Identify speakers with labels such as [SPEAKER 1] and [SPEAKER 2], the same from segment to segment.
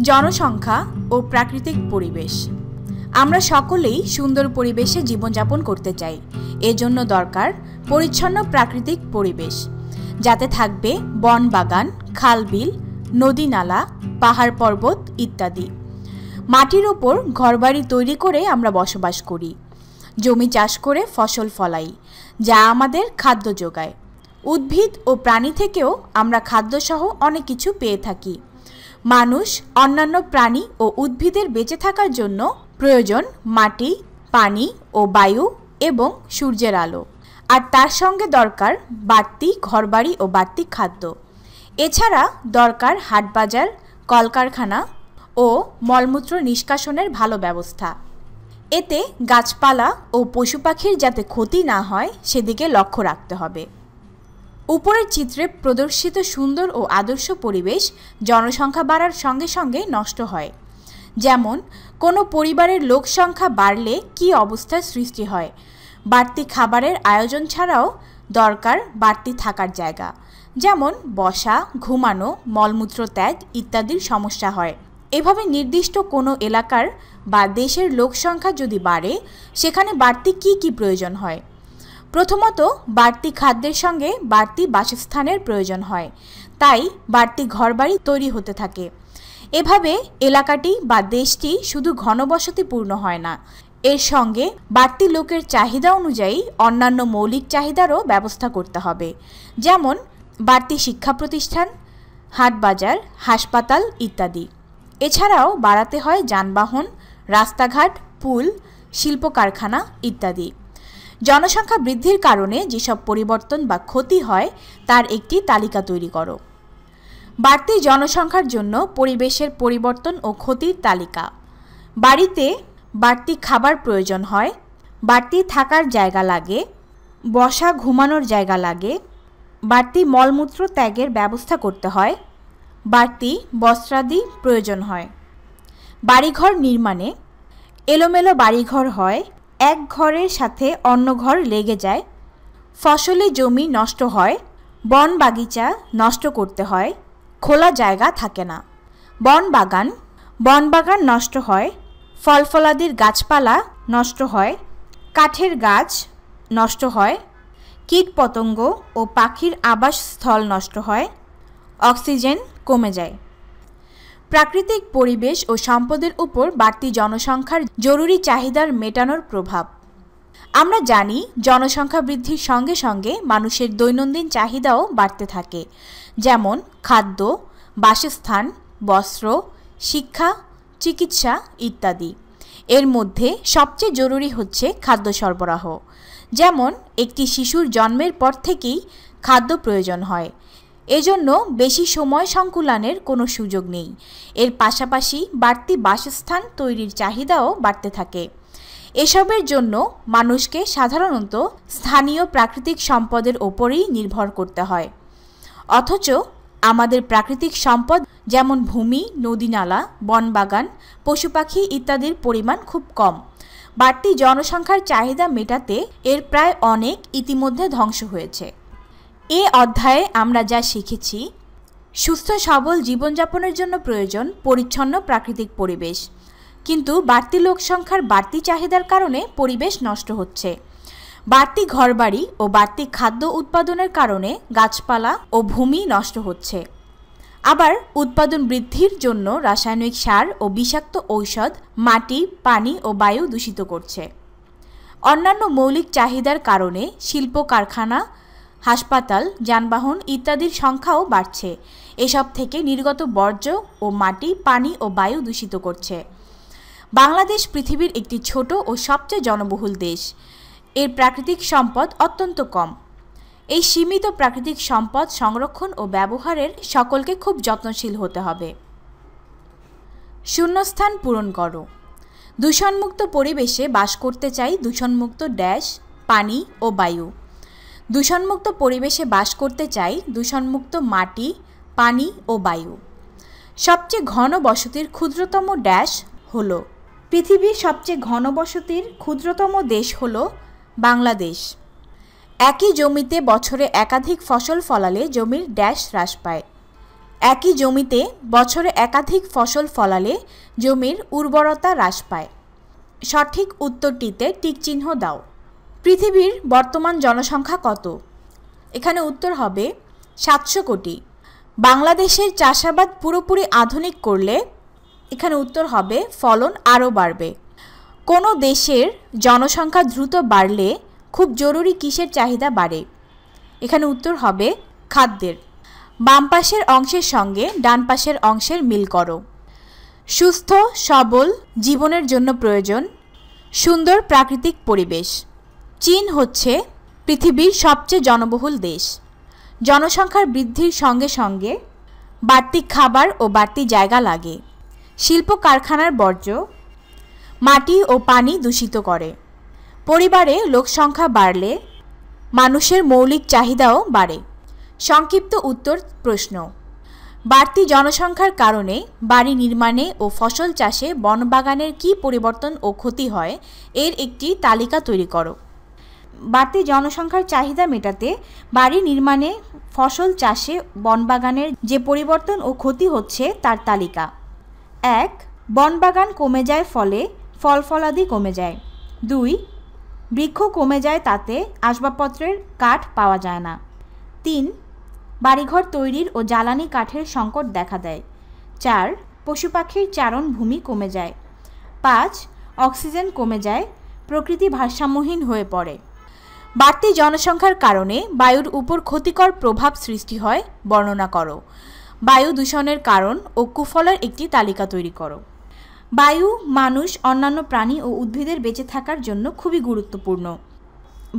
[SPEAKER 1] জনসংখ্যা ও প্রাকৃতিক পরিবেশ। আমরা সকলেই সুন্দর পরিবেশে জীবনযাপন করতে চাই। এজন্য দরকার পরিচ্ছন্ন প্রাকৃতিক পরিবেশ, যাতে থাকবে বন বাগান, খাল-বিল, নদী নালা, পাহাড় পর্বত ইত্যাদি। মাটির ওপর ঘরবাড়ি তৈরি করে আমরা বসবাস করি, জমি চাষ করে ফসল ফলাই, যা আমাদের খাদ্য যোগায়। উদ্ভিদ ও প্রাণী থেকেও আমরা খাদ্যসহ অনেক কিছু পেয়ে থাকি। মানুষ, অন্যান্য প্রাণী ও উদ্ভিদের বেঁচে থাকার জন্য প্রয়োজন মাটি, পানি ও বায়ু এবং সূর্যের আলো, আর তার সঙ্গে দরকার বাড়তি ঘরবাড়ি ও বাড়তি খাদ্য। এছাড়া দরকার হাটবাজার, কলকারখানা ও মলমূত্র নিষ্কাশনের ভালো ব্যবস্থা। এতে গাছপালা ও পশু পাখির যাতে ক্ষতি না হয় সেদিকে লক্ষ্য রাখতে হবে। উপরের চিত্রে প্রদর্শিত সুন্দর ও আদর্শ পরিবেশ জনসংখ্যা বাড়ার সঙ্গে সঙ্গে নষ্ট হয়। যেমন কোনো পরিবারের লোক সংখ্যা বাড়লে কী অবস্থার সৃষ্টি হয়। বাড়তি খাবারের আয়োজন ছাড়াও দরকার বাড়তি থাকার জায়গা, যেমন বসা, ঘুমানো, মলমূত্র ত্যাগ ইত্যাদির সমস্যা হয়। এভাবে নির্দিষ্ট কোনো এলাকার বা দেশের লোক সংখ্যা যদি বাড়ে, সেখানে বাড়তি কী প্রয়োজন হয়? প্রথমত, বাড়তি খাদ্যের সঙ্গে বাড়তি বাসস্থানের প্রয়োজন হয়, তাই বাড়তি ঘরবাড়ি তৈরি হতে থাকে। এভাবে এলাকাটি বা দেশটি শুধু ঘনবসতিপূর্ণ হয় না, এর সঙ্গে বাড়তি লোকের চাহিদা অনুযায়ী অন্যান্য মৌলিক চাহিদারও ব্যবস্থা করতে হবে, যেমন বাড়তি শিক্ষা প্রতিষ্ঠান, হাটবাজার, হাসপাতাল ইত্যাদি। এছাড়াও বাড়াতে হয় যানবাহন, রাস্তাঘাট, পুল, শিল্প কারখানা ইত্যাদি। জনসংখ্যা বৃদ্ধির কারণে যেসব পরিবর্তন বা ক্ষতি হয় তার একটি তালিকা তৈরি করো। বাড়তি জনসংখ্যার জন্য পরিবেশের পরিবর্তন ও ক্ষতির তালিকা। বাড়িতে বাড়তি খাবার প্রয়োজন হয়, বাড়তি থাকার জায়গা লাগে, বসা ঘুমানোর জায়গা লাগে, বাড়তি মলমূত্র ত্যাগের ব্যবস্থা করতে হয়, বাড়তি বস্ত্রাদি প্রয়োজন হয়। বাড়িঘর নির্মাণে এলোমেলো বাড়িঘর হয়, এক ঘরের সাথে অন্য ঘর লেগে যায়, ফসলি জমি নষ্ট হয়, বন বাগিচা নষ্ট করতে হয়, খোলা জায়গা থাকে না। বন বাগান নষ্ট হয়, ফল ফলাদির গাছপালা নষ্ট হয়, কাঠের গাছ নষ্ট হয়, কীট পতঙ্গ ও পাখির আবাসস্থল নষ্ট হয়, অক্সিজেন কমে যায়। প্রাকৃতিক পরিবেশ ও সম্পদের উপর বাড়তি জনসংখ্যার জরুরি চাহিদার মেটানোর প্রভাব। আমরা জানি জনসংখ্যা বৃদ্ধির সঙ্গে সঙ্গে মানুষের দৈনন্দিন চাহিদাও বাড়তে থাকে, যেমন খাদ্য, বাসস্থান, বস্ত্র, শিক্ষা, চিকিৎসা ইত্যাদি। এর মধ্যে সবচেয়ে জরুরি হচ্ছে খাদ্য সরবরাহ। যেমন একটি শিশুর জন্মের পর থেকেই খাদ্য প্রয়োজন হয়, এজন্য বেশি সময় সংকুলানের কোনো সুযোগ নেই। এর পাশাপাশি বাড়তি বাসস্থান তৈরির চাহিদাও বাড়তে থাকে। এসবের জন্য মানুষকে সাধারণত স্থানীয় প্রাকৃতিক সম্পদের ওপরেই নির্ভর করতে হয়। অথচ আমাদের প্রাকৃতিক সম্পদ যেমন ভূমি, নদী নালা, বন বাগান, পশু পাখি ইত্যাদির পরিমাণ খুব কম। বাড়তি জনসংখ্যার চাহিদা মেটাতে এর প্রায় অনেক ইতিমধ্যে ধ্বংস হয়েছে। এ অধ্যায়ে আমরা যা শিখেছি, সুস্থ সবল জীবনযাপনের জন্য প্রয়োজন পরিচ্ছন্ন প্রাকৃতিক পরিবেশ, কিন্তু বাড়তি লোক সংখ্যার বাড়তি চাহিদার কারণে পরিবেশ নষ্ট হচ্ছে। বাড়তি ঘরবাড়ি ও বাড়তি খাদ্য উৎপাদনের কারণে গাছপালা ও ভূমি নষ্ট হচ্ছে। আবার উৎপাদন বৃদ্ধির জন্য রাসায়নিক সার ও বিষাক্ত ঔষধ মাটি, পানি ও বায়ু দূষিত করছে। অন্যান্য মৌলিক চাহিদার কারণে শিল্প কারখানা, হাসপাতাল, যানবাহন ইত্যাদির সংখ্যাও বাড়ছে। এসব থেকে নির্গত বর্জ্য ও মাটি, পানি ও বায়ু দূষিত করছে। বাংলাদেশ পৃথিবীর একটি ছোট ও সবচেয়ে জনবহুল দেশ। এর প্রাকৃতিক সম্পদ অত্যন্ত কম। এই সীমিত প্রাকৃতিক সম্পদ সংরক্ষণ ও ব্যবহারের সকলকে খুব যত্নশীল হতে হবে। শূন্যস্থান পূরণ করো। দূষণমুক্ত পরিবেশে বাস করতে চাই দূষণমুক্ত পানি ও বায়ু। দূষণমুক্ত পরিবেশে বাস করতে চাই দূষণমুক্ত মাটি, পানি ও বায়ু। সবচেয়ে ঘন বসতির ক্ষুদ্রতম হল পৃথিবীর সবচেয়ে ঘনবসতির ক্ষুদ্রতম দেশ হল বাংলাদেশ। একই জমিতে বছরে একাধিক ফসল ফলালে জমির হ্রাস পায়। একই জমিতে বছরে একাধিক ফসল ফলালে জমির উর্বরতা হ্রাস পায়। সঠিক উত্তরটিতে টিকচিহ্ন দাও। পৃথিবীর বর্তমান জনসংখ্যা কত? এখানে উত্তর হবে 700 কোটি। বাংলাদেশের চাষাবাদ পুরোপুরি আধুনিক করলে এখানে উত্তর হবে ফলন আরও বাড়বে। কোনো দেশের জনসংখ্যা দ্রুত বাড়লে খুব জরুরি কিসের চাহিদা বাড়ে? এখানে উত্তর হবে খাদ্যের। বাম পাশের অংশের সঙ্গে ডান পাশের অংশের মিল করো। সুস্থ সবল জীবনের জন্য প্রয়োজন সুন্দর প্রাকৃতিক পরিবেশ। চীন হচ্ছে পৃথিবীর সবচেয়ে জনবহুল দেশ। জনসংখ্যার বৃদ্ধির সঙ্গে সঙ্গে বাড়তি খাবার ও বাড়তি জায়গা লাগে। শিল্প কারখানার বর্জ্য মাটি ও পানি দূষিত করে। পরিবারে লোকসংখ্যা বাড়লে মানুষের মৌলিক চাহিদাও বাড়ে। সংক্ষিপ্ত উত্তর প্রশ্ন। বাড়তি জনসংখ্যার কারণে বাড়ি নির্মাণে ও ফসল চাষে বনবাগানের কী পরিবর্তন ও ক্ষতি হয় এর একটি তালিকা তৈরি করো। বাড়তি জনসংখ্যার চাহিদা মেটাতে বাড়ি নির্মাণে ফসল চাষে বনবাগানের যে পরিবর্তন ও ক্ষতি হচ্ছে তার তালিকা। 1. বনবাগান কমে যায় ফলে ফল ফলাদি কমে যায়। 2. বৃক্ষ কমে যায় তাতে আসবাবপত্রের কাঠ পাওয়া যায় না। 3. বাড়িঘর তৈরির ও জ্বালানি কাঠের সংকট দেখা দেয়। 4. পশু পাখির চারণ ভূমি কমে যায়। 5. অক্সিজেন কমে যায়, প্রকৃতি ভারসাম্যহীন হয়ে পড়ে। বাড়তি জনসংখ্যার কারণে বায়ুর উপর ক্ষতিকর প্রভাব সৃষ্টি হয়, বর্ণনা করো। বায়ু দূষণের কারণ ও কুফলের একটি তালিকা তৈরি করো। বায়ু মানুষ, অন্যান্য প্রাণী ও উদ্ভিদের বেঁচে থাকার জন্য খুবই গুরুত্বপূর্ণ।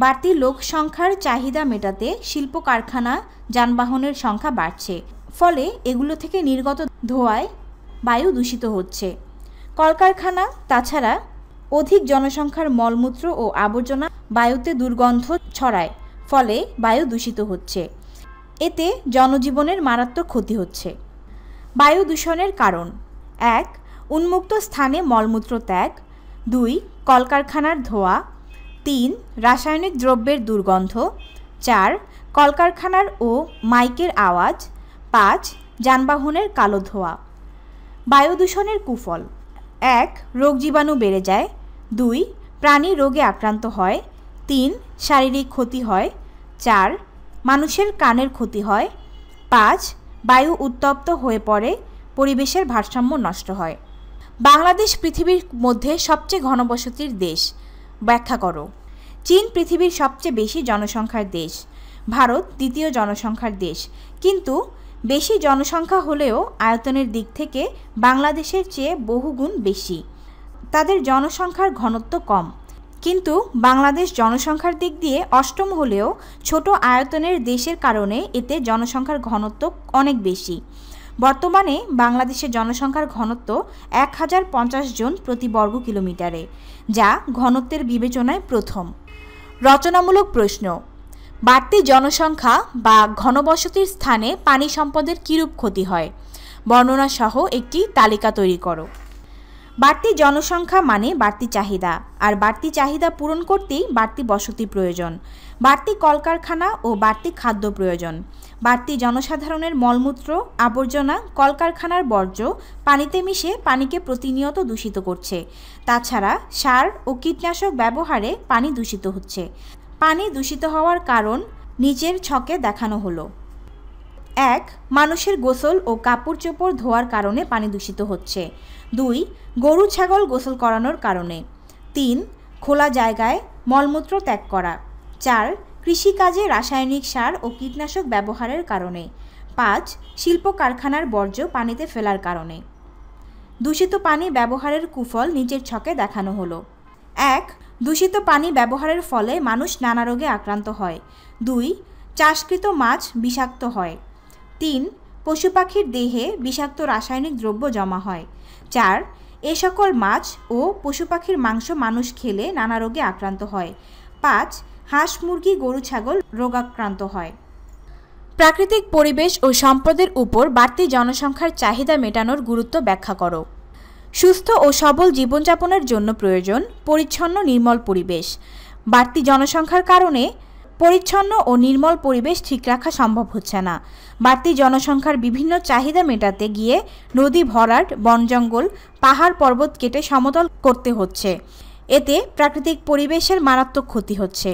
[SPEAKER 1] বাড়তি লোক সংখ্যার চাহিদা মেটাতে শিল্প কারখানা, যানবাহনের সংখ্যা বাড়ছে, ফলে এগুলো থেকে নির্গত ধোঁয়ায় বায়ু দূষিত হচ্ছে। কলকারখানা তাছাড়া অধিক জনসংখ্যার মলমূত্র ও আবর্জনা বায়ুতে দুর্গন্ধ ছড়ায়, ফলে বায়ু দূষিত হচ্ছে। এতে জনজীবনের মারাত্মক ক্ষতি হচ্ছে। বায়ু দূষণের কারণ: 1. উন্মুক্ত স্থানে মলমূত্র ত্যাগ। 2. কলকারখানার ধোঁয়া। 3. রাসায়নিক দ্রব্যের দুর্গন্ধ। 4. কলকারখানার ও মাইকের আওয়াজ। 5. যানবাহনের কালো ধোঁয়া। বায়ু দূষণের কুফল: 1. রোগ জীবাণু বেড়ে যায়। 2. প্রাণী রোগে আক্রান্ত হয়। 3. শারীরিক ক্ষতি হয়। 4. মানুষের কানের ক্ষতি হয়। 5. বায়ু উত্তপ্ত হয়ে পড়ে, পরিবেশের ভারসাম্য নষ্ট হয়। বাংলাদেশ পৃথিবীর মধ্যে সবচেয়ে ঘনবসতির দেশ, ব্যাখ্যা করো। চীন পৃথিবীর সবচেয়ে বেশি জনসংখ্যার দেশ। ভারত দ্বিতীয় জনসংখ্যার দেশ, কিন্তু বেশি জনসংখ্যা হলেও আয়তনের দিক থেকে বাংলাদেশের চেয়ে বহুগুণ বেশি। তাদের জনসংখ্যার ঘনত্ব কম, কিন্তু বাংলাদেশ জনসংখ্যার দিক দিয়ে অষ্টম হলেও ছোট আয়তনের দেশের কারণে এতে জনসংখ্যার ঘনত্ব অনেক বেশি। বর্তমানে বাংলাদেশের জনসংখ্যার ঘনত্ব 1050 জন প্রতি বর্গ কিলোমিটারে, যা ঘনত্বের বিবেচনায় প্রথম। রচনামূলক প্রশ্ন: বাড়তি জনসংখ্যা বা ঘনবসতির স্থানে পানি সম্পদের কিরূপ ক্ষতি হয়, বর্ণনা সহ একটি তালিকা তৈরি করো। বাড়তি জনসংখ্যা মানে বাড়তি চাহিদা, আর বাড়তি চাহিদা পূরণ করতেই বাড়তি বসতি প্রয়োজন। বাড়তি কলকারখানা ও বাড়তি খাদ্য প্রয়োজন। বাড়তি জনসাধারণের মলমূত্র, আবর্জনা, কলকারখানার বর্জ্য পানিতে মিশে পানিকে প্রতিনিয়ত দূষিত করছে। তাছাড়া সার ও কীটনাশক ব্যবহারে পানি দূষিত হচ্ছে। পানি দূষিত হওয়ার কারণ নিচের ছকে দেখানো হলো। 1. মানুষের গোসল ও কাপড় চোপড় ধোয়ার কারণে পানি দূষিত হচ্ছে। 2. গরু ছাগল গোসল করানোর কারণে। 3. খোলা জায়গায় মলমূত্র ত্যাগ করা। 4. কৃষিকাজে রাসায়নিক সার ও কীটনাশক ব্যবহারের কারণে। 5. শিল্প কারখানার বর্জ্য পানিতে ফেলার কারণে। দূষিত পানি ব্যবহারের কুফল নিচের ছকে দেখানো হলো। 1. দূষিত পানি ব্যবহারের ফলে মানুষ নানা রোগে আক্রান্ত হয়। 2. চাষকৃত মাছ বিষাক্ত হয়। 3. পশু পাখির দেহে বিষাক্ত রাসায়নিক দ্রব্য জমা হয়। 4. এ সকল মাছ ও পশু পাখির মাংস মানুষ খেলে নানা রোগে আক্রান্ত হয়। 5. হাঁস মুরগি গরু ছাগল রোগাক্রান্ত হয়। প্রাকৃতিক পরিবেশ ও সম্পদের উপর বাড়তি জনসংখ্যার চাহিদা মেটানোর গুরুত্ব ব্যাখ্যা করো। সুস্থ ও সবল জীবনযাপনের জন্য প্রয়োজন পরিচ্ছন্ন নির্মল পরিবেশ। বাড়তি জনসংখ্যার কারণে পরিচ্ছন্ন ও নির্মল পরিবেশ ঠিক রাখা সম্ভব হচ্ছে না। বাড়তি জনসংখ্যার বিভিন্ন চাহিদা মেটাতে গিয়ে নদী ভরাট, বন জঙ্গল, পাহাড় পর্বত কেটে সমতল করতে হচ্ছে। এতে প্রাকৃতিক পরিবেশের মারাত্মক ক্ষতি হচ্ছে।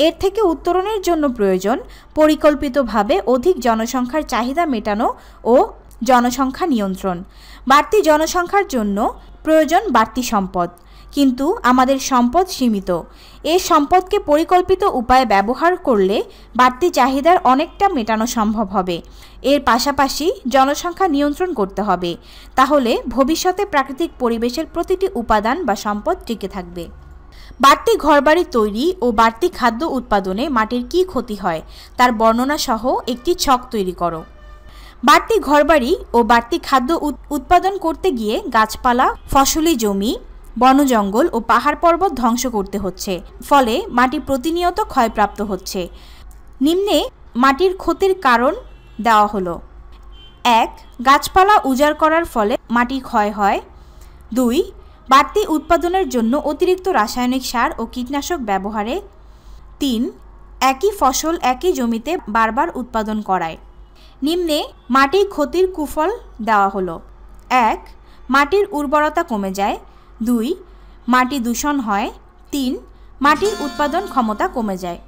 [SPEAKER 1] এর থেকে উত্তরণের জন্য প্রয়োজন পরিকল্পিতভাবে অধিক জনসংখ্যার চাহিদা মেটানো ও জনসংখ্যা নিয়ন্ত্রণ। বাড়তি জনসংখ্যার জন্য প্রয়োজন বাড়তি সম্পদ, কিন্তু আমাদের সম্পদ সীমিত। এই সম্পদকে পরিকল্পিত উপায়ে ব্যবহার করলে বাড়তি চাহিদার অনেকটা মেটানো সম্ভব হবে। এর পাশাপাশি জনসংখ্যা নিয়ন্ত্রণ করতে হবে, তাহলে ভবিষ্যতে প্রাকৃতিক পরিবেশের প্রতিটি উপাদান বা সম্পদ টিকে থাকবে। বাড়তি ঘরবাড়ি তৈরি ও বাড়তি খাদ্য উৎপাদনে মাটির কী ক্ষতি হয় তার বর্ণনা সহ একটি ছক তৈরি করো। বাড়তি ঘরবাড়ি ও বাড়তি খাদ্য উৎপাদন করতে গিয়ে গাছপালা, ফসলি জমি, বনজঙ্গল ও পাহাড় পর্বত ধ্বংস করতে হচ্ছে, ফলে মাটি প্রতিনিয়ত ক্ষয়প্রাপ্ত হচ্ছে। নিম্নে মাটির ক্ষতির কারণ দেওয়া হলো। 1. গাছপালা উজাড় করার ফলে মাটি ক্ষয় হয়। 2. বাড়তি উৎপাদনের জন্য অতিরিক্ত রাসায়নিক সার ও কীটনাশক ব্যবহারে। 3. একই ফসল একই জমিতে বারবার উৎপাদন করায়। নিম্নে মাটির ক্ষতির কুফল দেওয়া হলো। 1. মাটির উর্বরতা কমে যায়। 2. মাটি দূষণ হয়। 3. মাটির উৎপাদন ক্ষমতা কমে যায়।